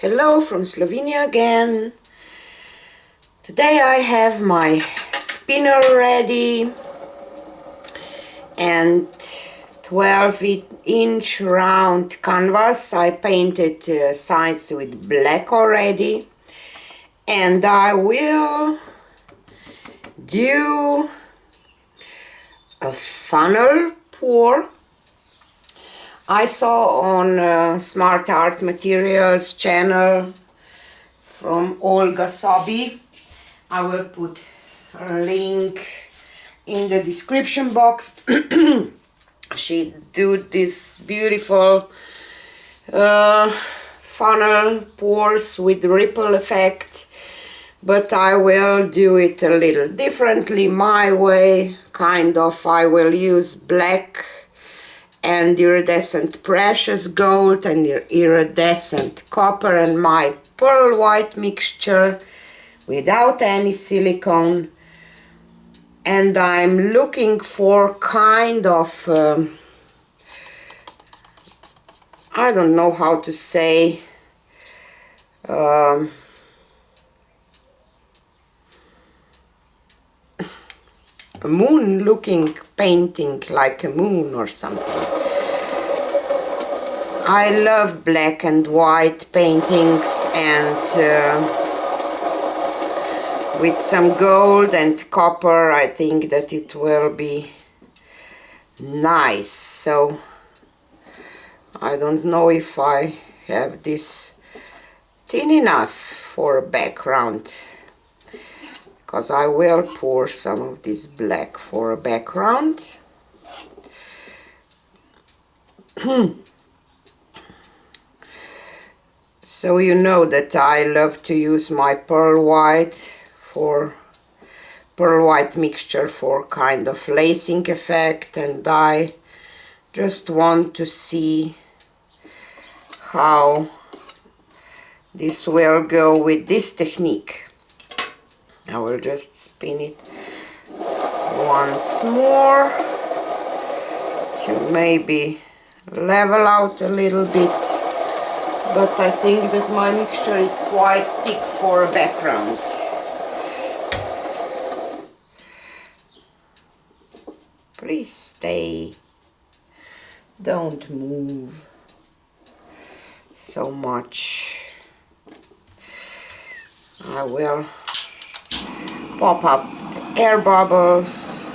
Hello from Slovenia again. Today I have my spinner ready and 12-inch round canvas. I painted sides with black already, and I will do a funnel pour. I saw on Smart Art Materials channel from OlgaSoby. I will put a link in the description box. She did this beautiful funnel pours with ripple effect, but I will do it a little differently, my way, kind of. I will use black and iridescent precious gold and iridescent copper and my pearl white mixture without any silicone, and I'm looking for kind of I don't know how to say, a moon looking painting, like a moon or something. I love black and white paintings, and with some gold and copper I think that it will be nice. So I don't know if I have this thin enough for a background, because I will pour some of this black for a background. So you know that I love to use my pearl white mixture for kind of lacing effect, and I just want to see how this will go with this technique. I will just spin it once more to maybe level out a little bit, but I think that my mixture is quite thick for a background. Please stay, don't move so much. I will pop up the air bubbles.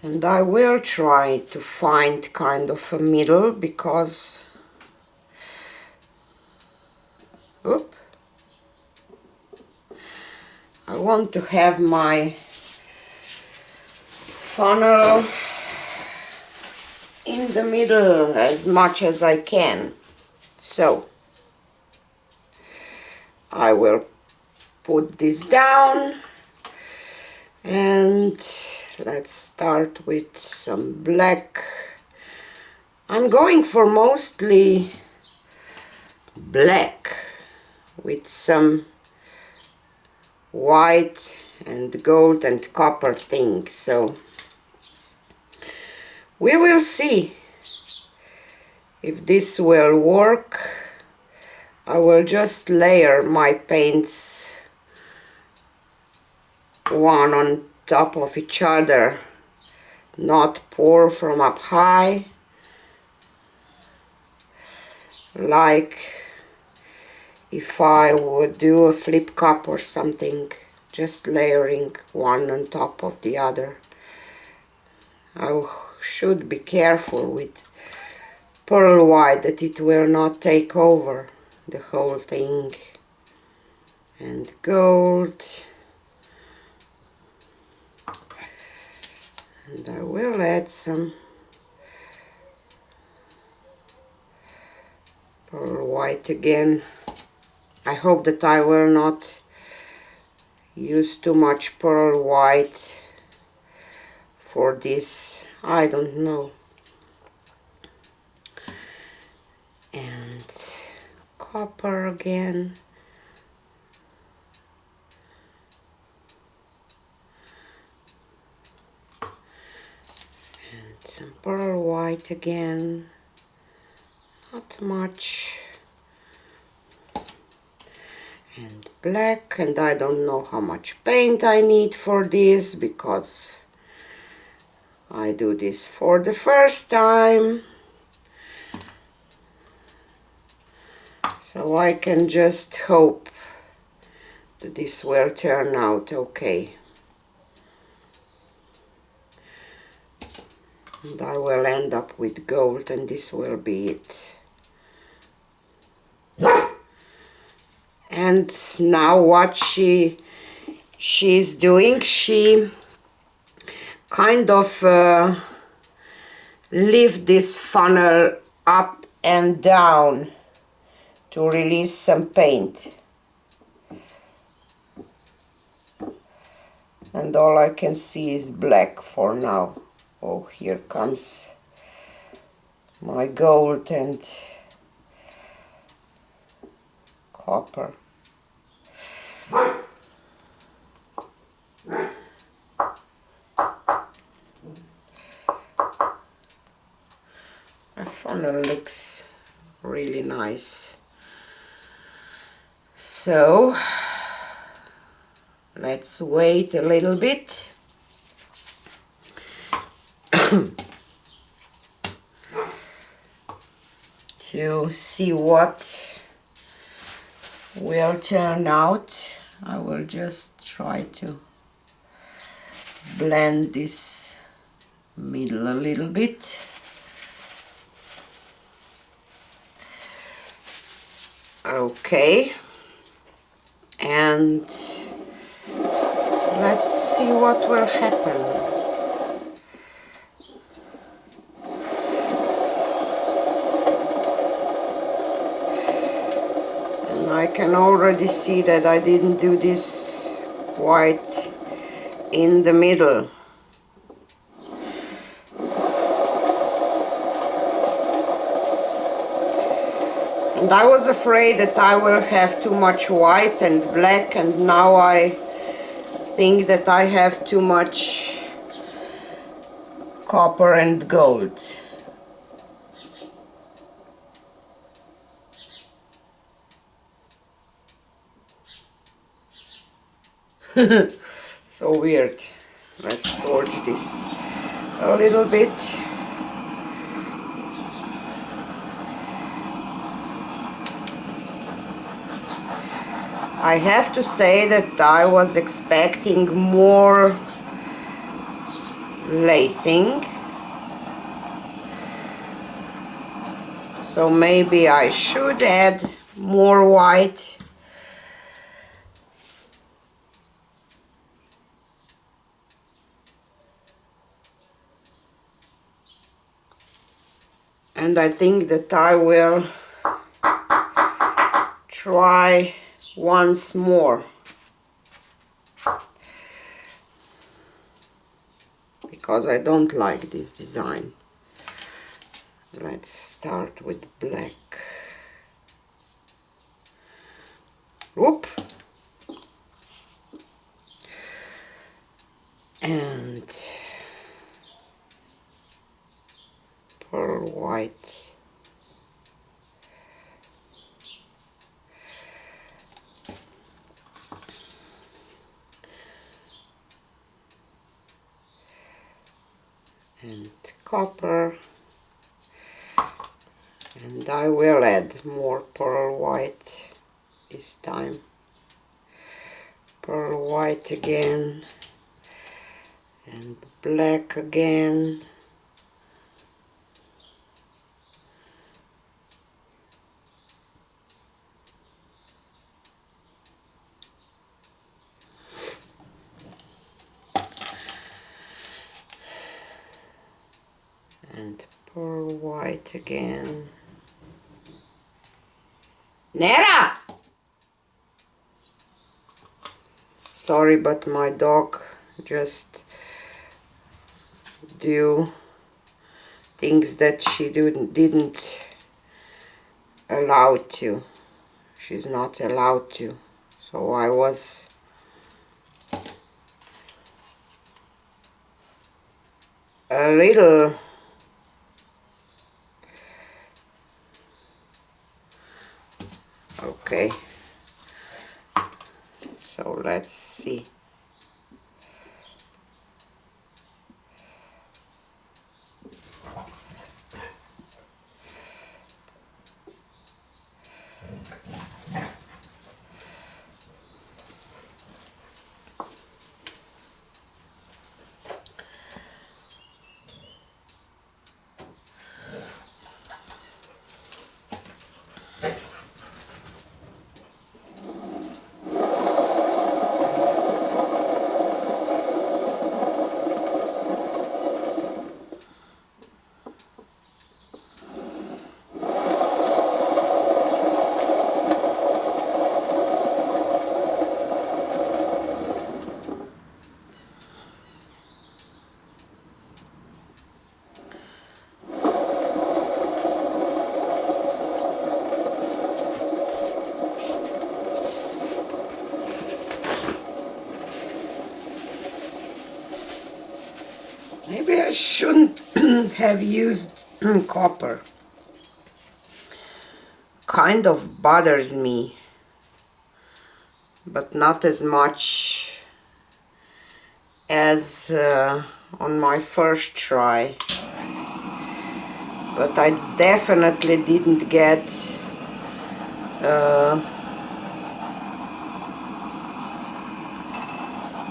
And I will try to find kind of a middle, because I want to have my funnel in the middle as much as I can. So I will put this down, and let's start with some black. I'm going for mostly black with some white and gold and copper things. So we will see if this will work. I will just layer my paints one on top of each other, not pour from up high like if I would do a flip cup or something, just layering one on top of the other. I should be careful with pearl white that it will not take over the whole thing. And gold, and I will add some pearl white again. I hope that I will not use too much pearl white for this, I don't know. And copper again. some pearl white again, not much, and black, and I don't know how much paint I need for this because I do this for the first time, so I can just hope that this will turn out okay. And I will end up with gold, and this will be it. And now what she's doing, she kind of lift this funnel up and down to release some paint. And all I can see is black for now. Oh, here comes my gold and copper. My funnel looks really nice. So let's wait a little bit. To see what will turn out. I will just try to blend this middle a little bit. Okay, and let's see what will happen. I can already see that I didn't do this quite in the middle. And I was afraid that I will have too much white and black, and now I think that I have too much copper and gold. So weird. Let's torch this a little bit. I have to say that I was expecting more lacing, so maybe I should add more white. And I think that I will try once more, because I don't like this design. Let's start with black. Whoop. And pearl white. And copper, and I will add more pearl white this time. Pearl white again, and black again. And pearl white again. Nera! Sorry, but my dog just do things that she didn't allow to. She's not allowed to. So I was a little see. Maybe I shouldn't have used copper. Kind of bothers me, but not as much as on my first try. But I definitely didn't get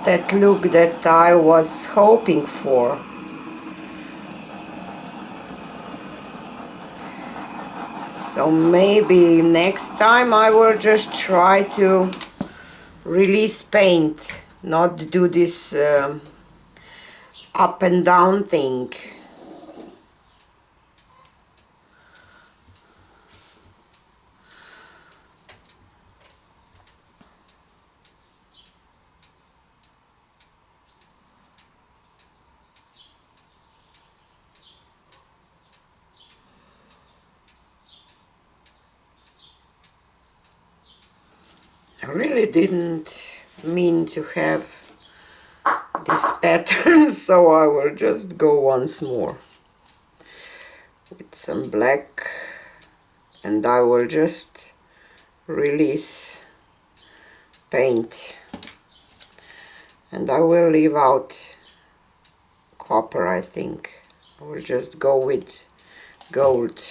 that look that I was hoping for. So maybe next time I will just try to release paint, not do this up and down thing. I really didn't mean to have this pattern, so I will just go once more with some black, and I will just release paint, and I will leave out copper. I think I will just go with gold.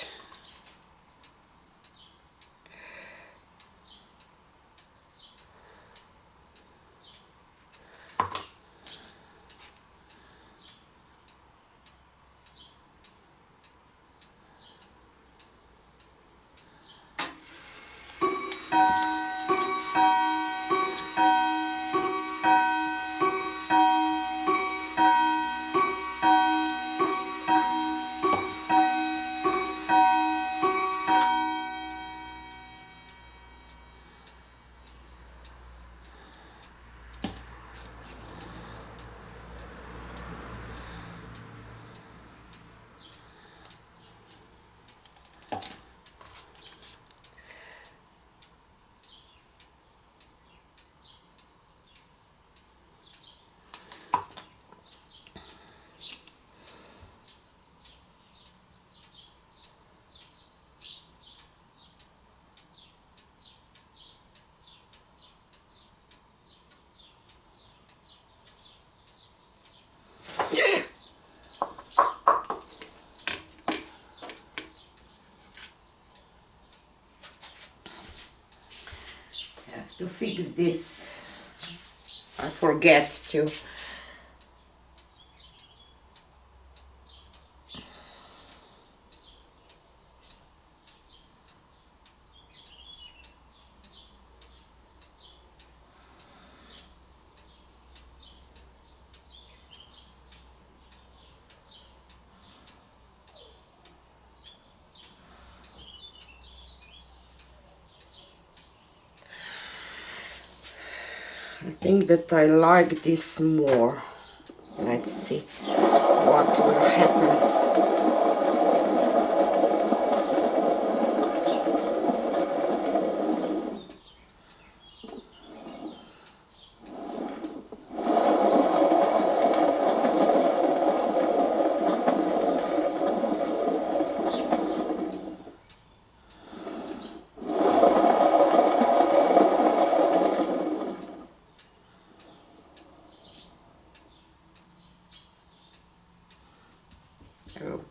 To fix this, I forget to. I think that I like this more. Let's see what will happen.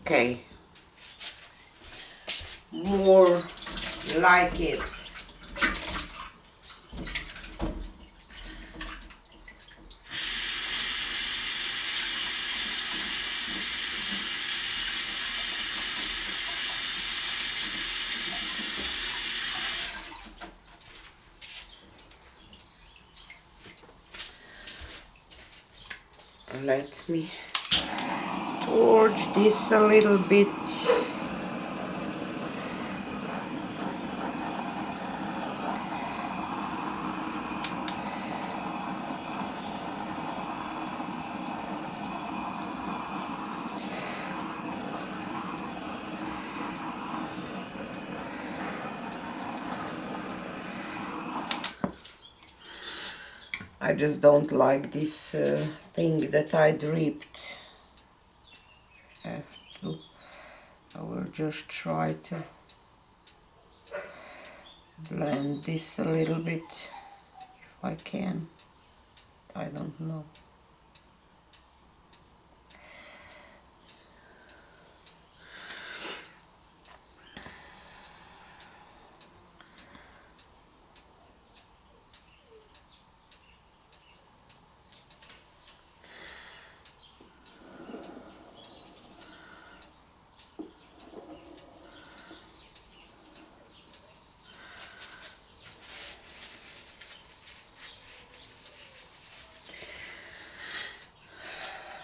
Okay, more like it. Let me torch this a little bit. I just don't like this thing that I dripped. I will just try to blend this a little bit if I can. I don't know.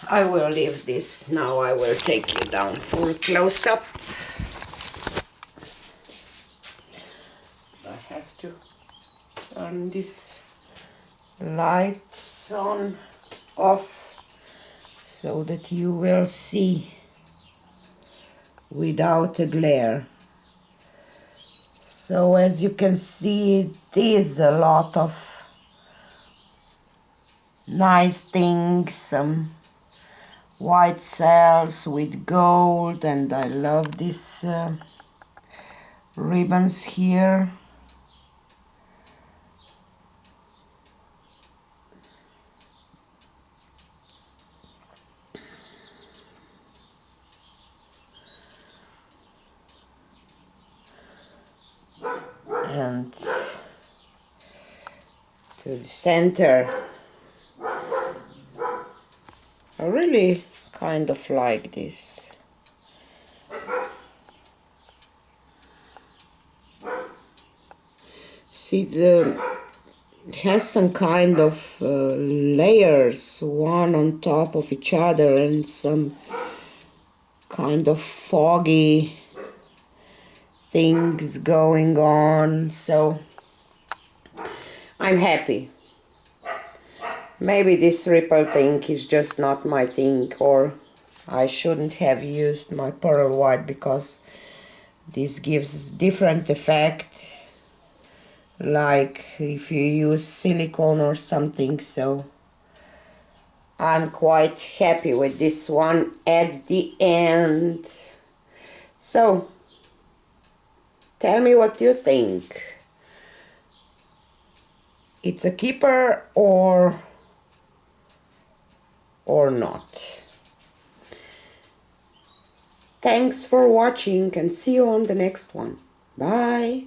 I will leave this now. I will take you down for a close-up. I have to turn this lights on off so that you will see without a glare. So as you can see, it is a lot of nice things, some white cells with gold, and I love these ribbons here. And to the center, I really kind of like this. See, it has some kind of layers, one on top of each other, and some kind of foggy things going on, so I'm happy. Maybe this ripple thing is just not my thing, or I shouldn't have used my pearl white, because this gives different effect, like if you use silicone or something. So I'm quite happy with this one at the end. So tell me what you think. It's a keeper or not. Thanks for watching, and see you on the next one. Bye.